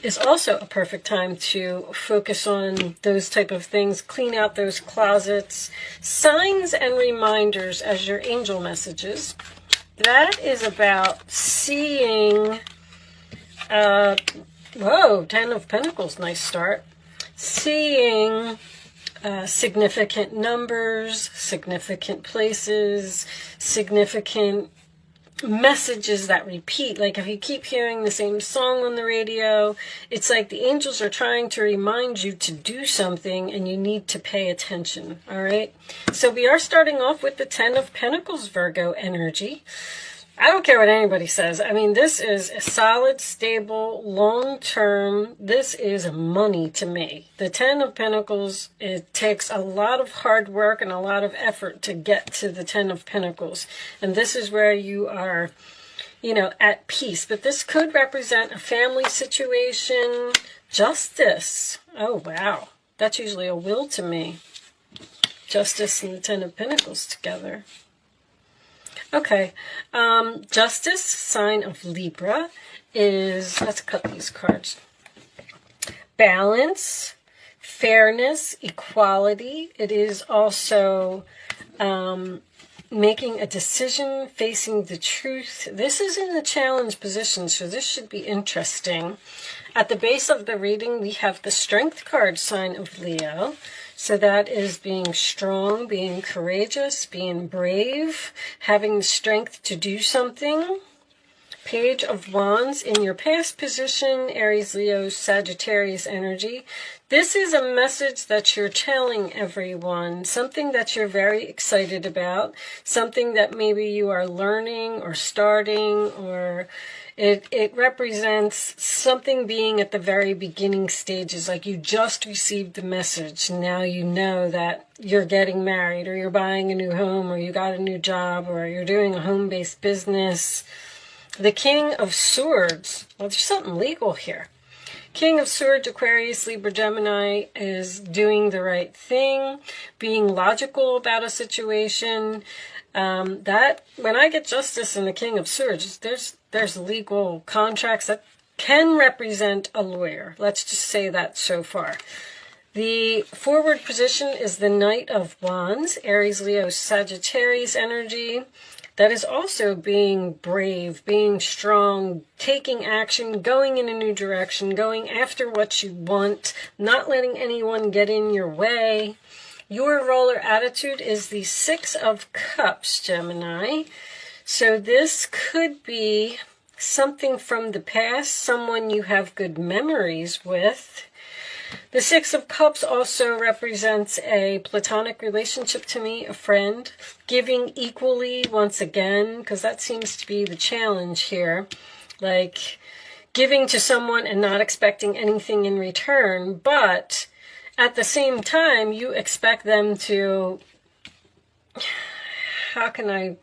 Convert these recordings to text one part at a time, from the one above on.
is also a perfect time to focus on those type of things, clean out those closets. Signs and reminders as your angel messages. That is about seeing, whoa, 10 of Pentacles, nice start. Seeing significant numbers, significant places, significant messages that repeat. Like if you keep hearing the same song on the radio, it's like the angels are trying to remind you to do something and you need to pay attention. All right, so we are starting off with the 10 of Pentacles, Virgo energy. I don't care what anybody says. I mean, this is a solid, stable, long-term. This is money to me. The 10 of Pentacles, it takes a lot of hard work and a lot of effort to get to the 10 of Pentacles. And this is where you are, you know, at peace. But this could represent a family situation, justice. Oh, wow. That's usually a will to me. Justice and the 10 of Pentacles together. Okay, justice, sign of Libra, is, let's cut these cards. Balance, fairness, equality. It is also making a decision, facing the truth. This is in the challenge position, so this should be interesting. At the base of the reading, we have the Strength card, sign of Leo. So that is being strong, being courageous, being brave, having the strength to do something. Page of Wands in your past position, Aries, Leo, Sagittarius energy. This is a message that you're telling everyone, something that you're very excited about, something that maybe you are learning or starting, or it represents something being at the very beginning stages, like you just received the message. Now you know that you're getting married, or you're buying a new home, or you got a new job, or you're doing a home-based business. The King of Swords, well, there's something legal here. King of Swords, Aquarius, Libra, Gemini is doing the right thing, being logical about a situation. That when I get justice in the King of Swords, there's legal contracts that can represent a lawyer. Let's just say that so far. The forward position is the Knight of Wands, Aries, Leo, Sagittarius energy. That is also being brave, being strong, taking action, going in a new direction, going after what you want, not letting anyone get in your way. Your roller attitude is the Six of Cups, Gemini. So this could be something from the past, someone you have good memories with. The Six of Cups also represents a platonic relationship to me, a friend. Giving equally once again, because that seems to be the challenge here. Like giving to someone and not expecting anything in return, but at the same time, you expect them to, how can I,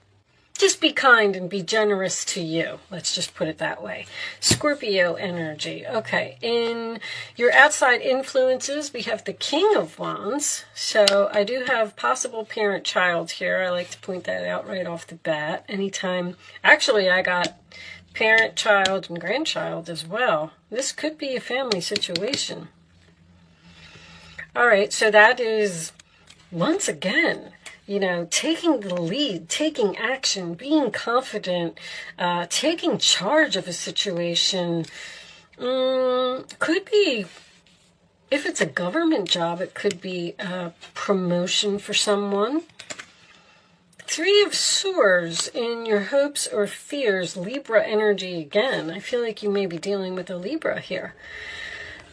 just be kind and be generous to you. Let's just put it that way. Scorpio energy. Okay, in your outside influences, we have the King of Wands. So I do have possible parent-child here. I like to point that out right off the bat. Anytime, actually I got parent, child, and grandchild as well. This could be a family situation. All right, so that is, once again, you know, taking the lead, taking action, being confident, taking charge of a situation. Could be, if it's a government job, it could be a promotion for someone. Three of Swords in your hopes or fears, Libra energy again. I feel like you may be dealing with a Libra here.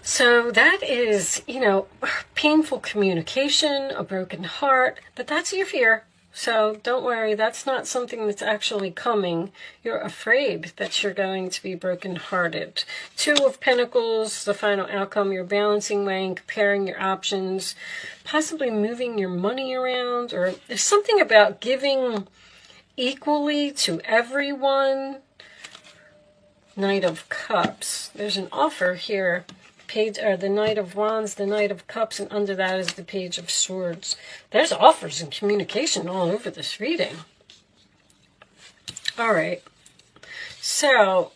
So that is, you know, painful communication, a broken heart, but that's your fear. So don't worry, that's not something that's actually coming. You're afraid that you're going to be brokenhearted. Two of Pentacles, the final outcome, you're balancing, weighing, comparing your options, possibly moving your money around, or there's something about giving equally to everyone. Knight of Cups. There's an offer here. Page, or the Knight of Wands, the Knight of Cups, and under that is the Page of Swords. There's offers and communication all over this reading. All right. So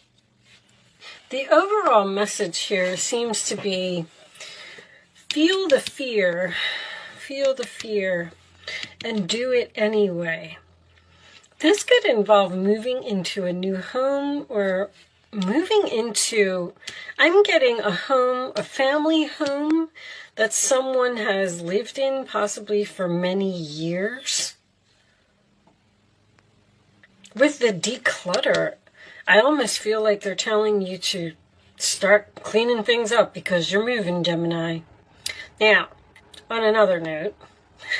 The overall message here seems to be feel the fear, and do it anyway. This could involve moving into a new home or moving into, I'm getting a home, a family home that someone has lived in possibly for many years. With the declutter, I almost feel like they're telling you to start cleaning things up because you're moving, Gemini. Now, on another note,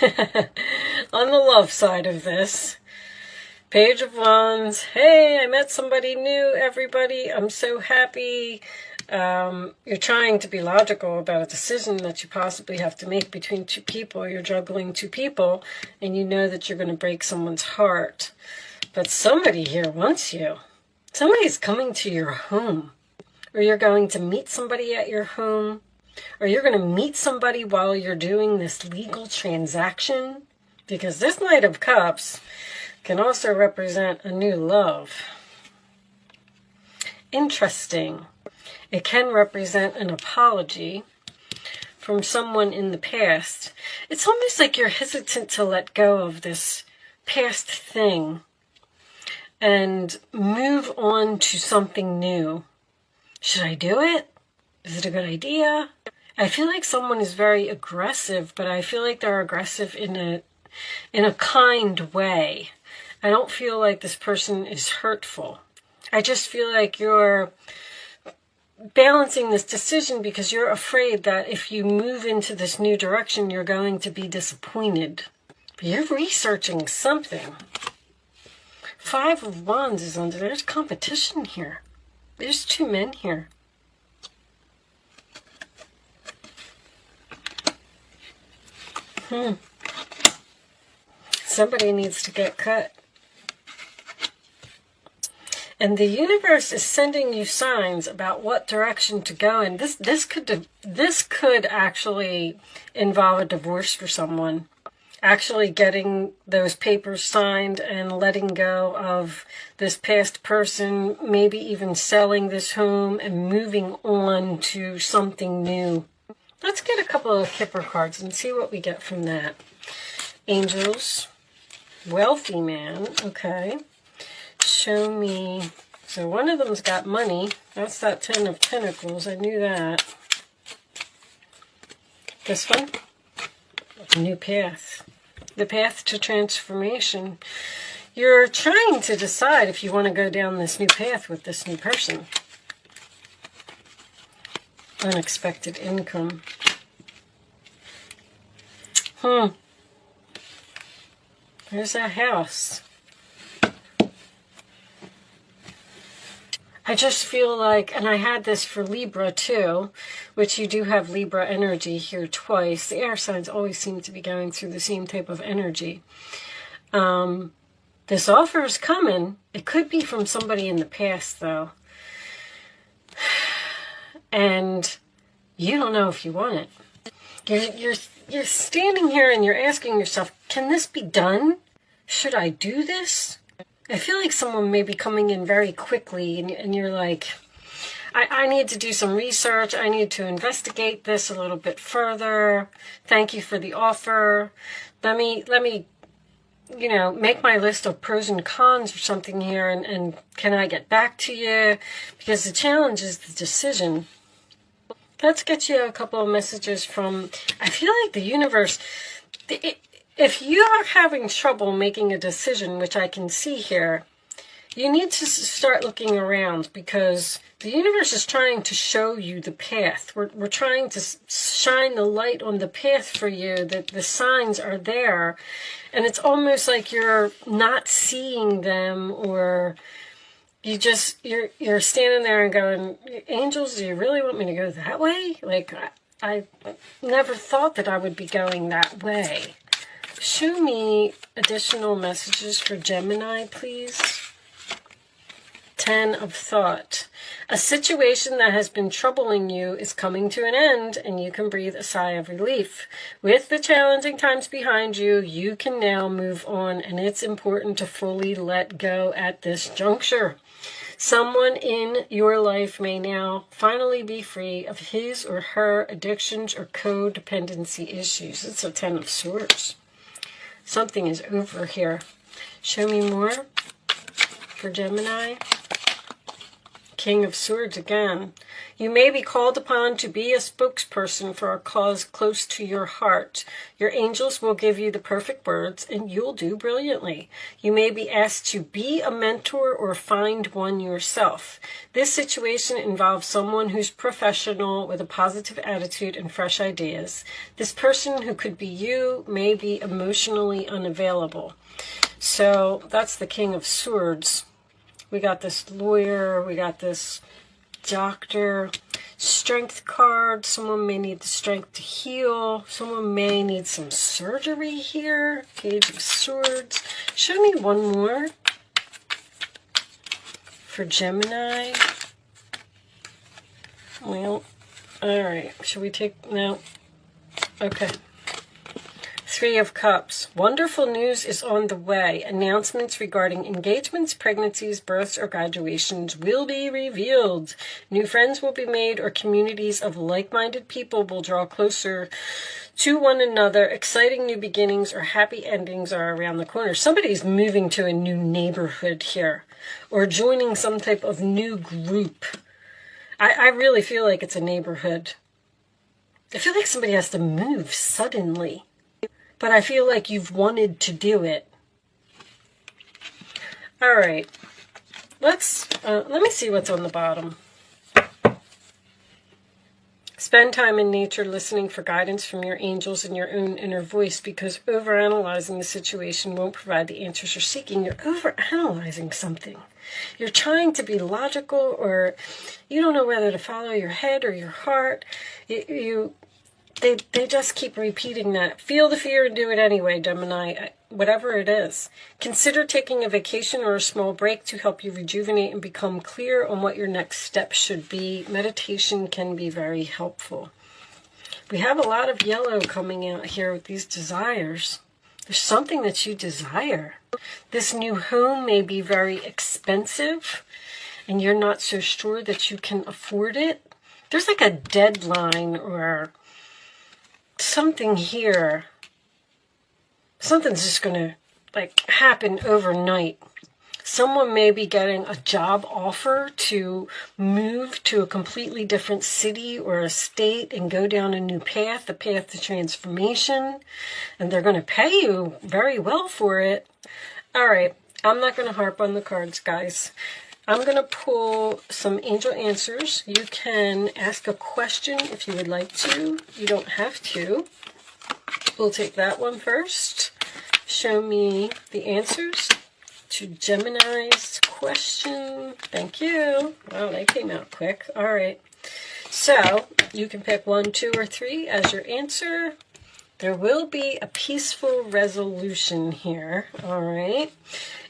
on the love side of this, Page of Wands, hey, I met somebody new, everybody, I'm so happy. You're trying to be logical about a decision that you possibly have to make between two people. You're juggling two people, and you know that you're going to break someone's heart. But somebody here wants you. Somebody's coming to your home, or you're going to meet somebody at your home, or you're going to meet somebody while you're doing this legal transaction, because this Knight of Cups can also represent a new love. Interesting. It can represent an apology from someone in the past. It's almost like you're hesitant to let go of this past thing and move on to something new. Should I do it? Is it a good idea? I feel like someone is very aggressive, but I feel like they're aggressive in a kind way. I don't feel like this person is hurtful. I just feel like you're balancing this decision because you're afraid that if you move into this new direction, you're going to be disappointed. But you're researching something. 5 of Wands is under. There's competition here. There's 2 men here. Somebody needs to get cut. And the universe is sending you signs about what direction to go in. This could actually involve a divorce for someone. Actually getting those papers signed and letting go of this past person, maybe even selling this home and moving on to something new. Let's get a couple of Kipper cards and see what we get from that. Angels, wealthy man, okay. Show me. So one of them's got money. That's that 10 of Pentacles. I knew that. This one, new path. The path to transformation. You're trying to decide if you want to go down this new path with this new person. Unexpected income. There's that house. I just feel like, and I had this for Libra too, which you do have Libra energy here twice. The air signs always seem to be going through the same type of energy. This offer is coming. It could be from somebody in the past though. And you don't know if you want it. You're standing here and you're asking yourself, can this be done? Should I do this? I feel like someone may be coming in very quickly and you're like, I need to do some research. I need to investigate this a little bit further. Thank you for the offer. Let me, you know, make my list of pros and cons or something here and can I get back to you? Because the challenge is the decision. Let's get you a couple of messages from, I feel like the universe, if you are having trouble making a decision, which I can see here, you need to start looking around because the universe is trying to show you the path. We're trying to shine the light on the path for you, that the signs are there. And it's almost like you're not seeing them, or you're standing there and going, angels, do you really want me to go that way? Like, I never thought that I would be going that way. Show me additional messages for Gemini, please. 10 of Thought. A situation that has been troubling you is coming to an end, and you can breathe a sigh of relief. With the challenging times behind you, you can now move on, and it's important to fully let go at this juncture. Someone in your life may now finally be free of his or her addictions or codependency issues. It's a 10 of Swords. Something is over here. Show me more for Gemini. King of Swords again. You may be called upon to be a spokesperson for a cause close to your heart. Your angels will give you the perfect words and you'll do brilliantly. You may be asked to be a mentor or find one yourself. This situation involves someone who's professional with a positive attitude and fresh ideas. This person, who could be you, may be emotionally unavailable. So that's the King of Swords. We got this lawyer, we got this doctor, strength card. Someone may need the strength to heal. Someone may need some surgery here. Page of Swords. Show me one more for Gemini. Well, all right. Should we take, no. Okay. Three of Cups. Wonderful news is on the way. Announcements regarding engagements, pregnancies, births, or graduations will be revealed. New friends will be made, or communities of like-minded people will draw closer to one another. Exciting new beginnings or happy endings are around the corner. Somebody's moving to a new neighborhood here, or joining some type of new group. I really feel like it's a neighborhood. I feel like somebody has to move suddenly. But I feel like you've wanted to do it. All right. Let me see what's on the bottom. Spend time in nature listening for guidance from your angels and your own inner voice, because overanalyzing the situation won't provide the answers you're seeking. You're overanalyzing something. You're trying to be logical, or you don't know whether to follow your head or your heart. They just keep repeating that. Feel the fear and do it anyway, Gemini, whatever it is. Consider taking a vacation or a small break to help you rejuvenate and become clear on what your next step should be. Meditation can be very helpful. We have a lot of yellow coming out here with these desires. There's something that you desire. This new home may be very expensive, and you're not so sure that you can afford it. There's like a deadline or something here. Something's just going to like happen overnight. Someone may be getting a job offer to move to a completely different city or a state and go down a new path, a path to transformation. And they're going to pay you very well for it. All right. I'm not going to harp on the cards, guys. I'm going to pull some angel answers. You can ask a question if you would like to. You don't have to. We'll take that one first. Show me the answers to Gemini's question. Thank you. Wow, they came out quick. All right. So you can pick 1, 2, or 3 as your answer. There will be a peaceful resolution here. All right.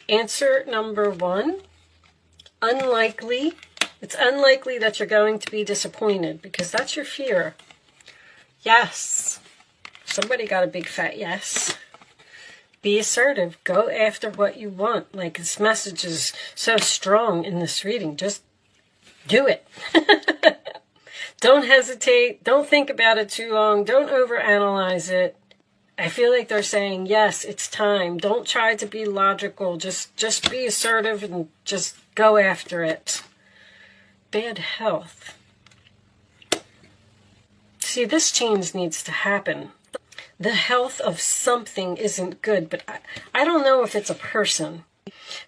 Answer number 1. Unlikely. It's unlikely that you're going to be disappointed, because that's your fear. Yes. Somebody got a big fat yes. Be assertive. Go after what you want. Like, this message is so strong in this reading. Just do it. Don't hesitate. Don't think about it too long. Don't overanalyze it. I feel like they're saying, yes, it's time. Don't try to be logical. Just be assertive and just go after it. Bad health. See, this change needs to happen. The health of something isn't good, but I don't know if it's a person.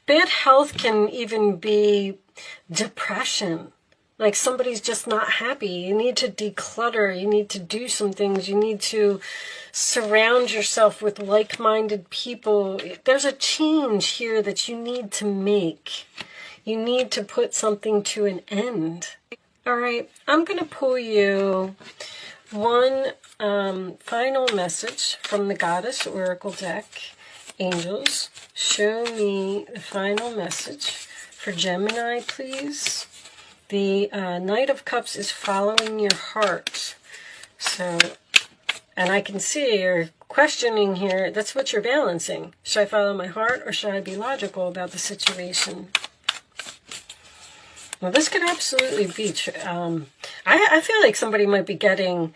Bad health can even be depression. Like somebody's just not happy. You need to declutter. You need to do some things. You need to surround yourself with like-minded people. There's a change here that you need to make. You need to put something to an end. All right, I'm going to pull you one final message from the Goddess Oracle deck. Angels, show me the final message for Gemini, please. The Knight of Cups is following your heart. So, and I can see you're questioning here. That's what you're balancing. Should I follow my heart, or should I be logical about the situation? Well, this could absolutely be, I feel like somebody might be getting,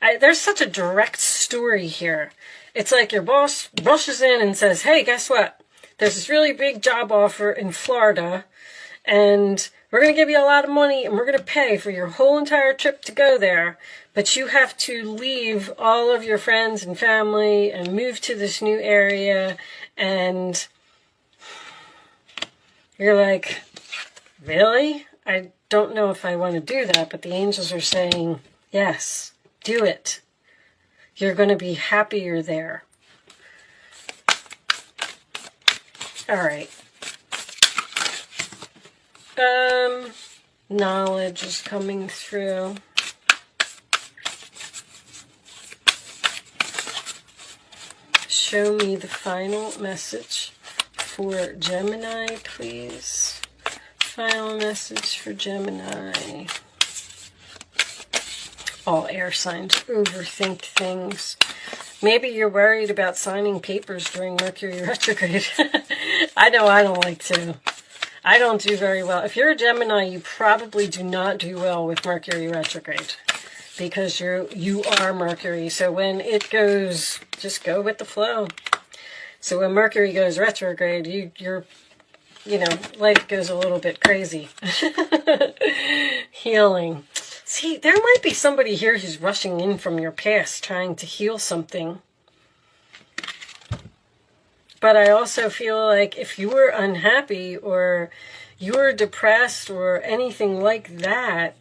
there's such a direct story here. It's like your boss rushes in and says, hey, guess what? There's this really big job offer in Florida, and we're going to give you a lot of money, and we're going to pay for your whole entire trip to go there. But you have to leave all of your friends and family and move to this new area. And you're like, really? I don't know if I want to do that, but the angels are saying, yes, do it. You're going to be happier there. All right. Knowledge is coming through. Show me the final message for Gemini, please. Final message for Gemini. All air signs overthink things. Maybe you're worried about signing papers during Mercury retrograde. I know I don't like to. I don't do very well. If you're a Gemini, you probably do not do well with Mercury retrograde, because you are Mercury. So when it goes, just go with the flow. So when Mercury goes retrograde, you're life goes a little bit crazy. Healing. See, there might be somebody here who's rushing in from your past trying to heal something. But I also feel like if you were unhappy or you were depressed or anything like that,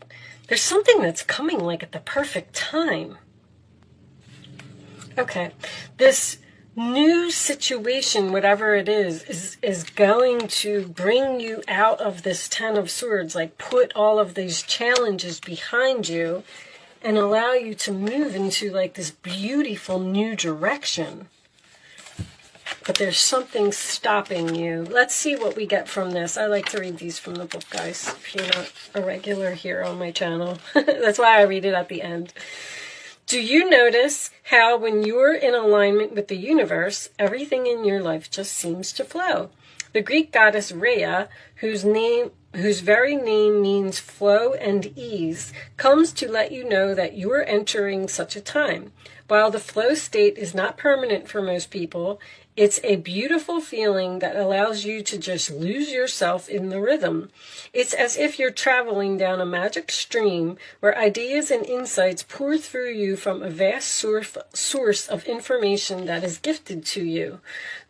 there's something that's coming like at the perfect time. Okay, this new situation, whatever it is going to bring you out of this Ten of Swords, like put all of these challenges behind you and allow you to move into like this beautiful new direction. But there's something stopping you. Let's see what we get from this. I like to read these from the book, guys, if you're not a regular here on my channel. That's why I read it at the end. Do you notice how when you're in alignment with the universe, everything in your life just seems to flow? The Greek goddess Rhea, whose very name means flow and ease, comes to let you know that you are entering such a time. While the flow state is not permanent for most people, it's a beautiful feeling that allows you to just lose yourself in the rhythm. It's as if you're traveling down a magic stream where ideas and insights pour through you from a vast source of information that is gifted to you.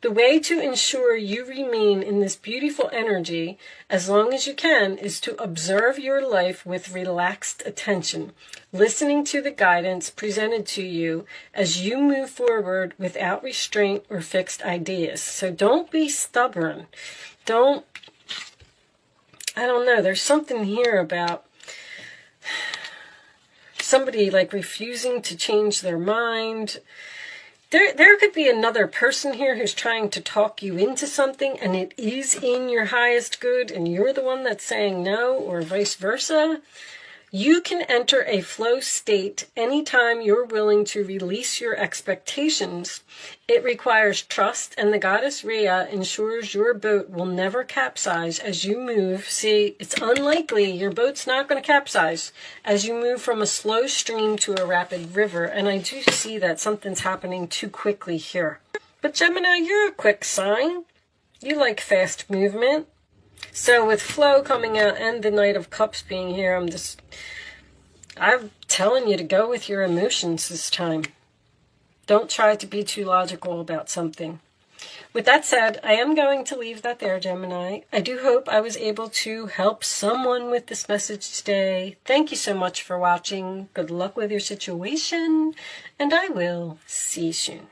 The way to ensure you remain in this beautiful energy as long as you can is to observe your life with relaxed attention, listening to the guidance presented to you as you move forward without restraint or fixed ideas. So don't be stubborn. I don't know, there's something here about somebody like refusing to change their mind. There could be another person here who's trying to talk you into something, and it is in your highest good, and you're the one that's saying no, or vice versa. You can enter a flow state anytime you're willing to release your expectations. It requires trust, and the goddess Rhea ensures your boat will never capsize as you move. See, it's unlikely your boat's not going to capsize as you move from a slow stream to a rapid river. And I do see that something's happening too quickly here. But Gemini, you're a quick sign. You like fast movement. So with flow coming out and the Knight of Cups being here, I'm telling you to go with your emotions this time. Don't try to be too logical about something. With that said, I am going to leave that there, Gemini. I do hope I was able to help someone with this message today. Thank you so much for watching. Good luck with your situation, and I will see you soon.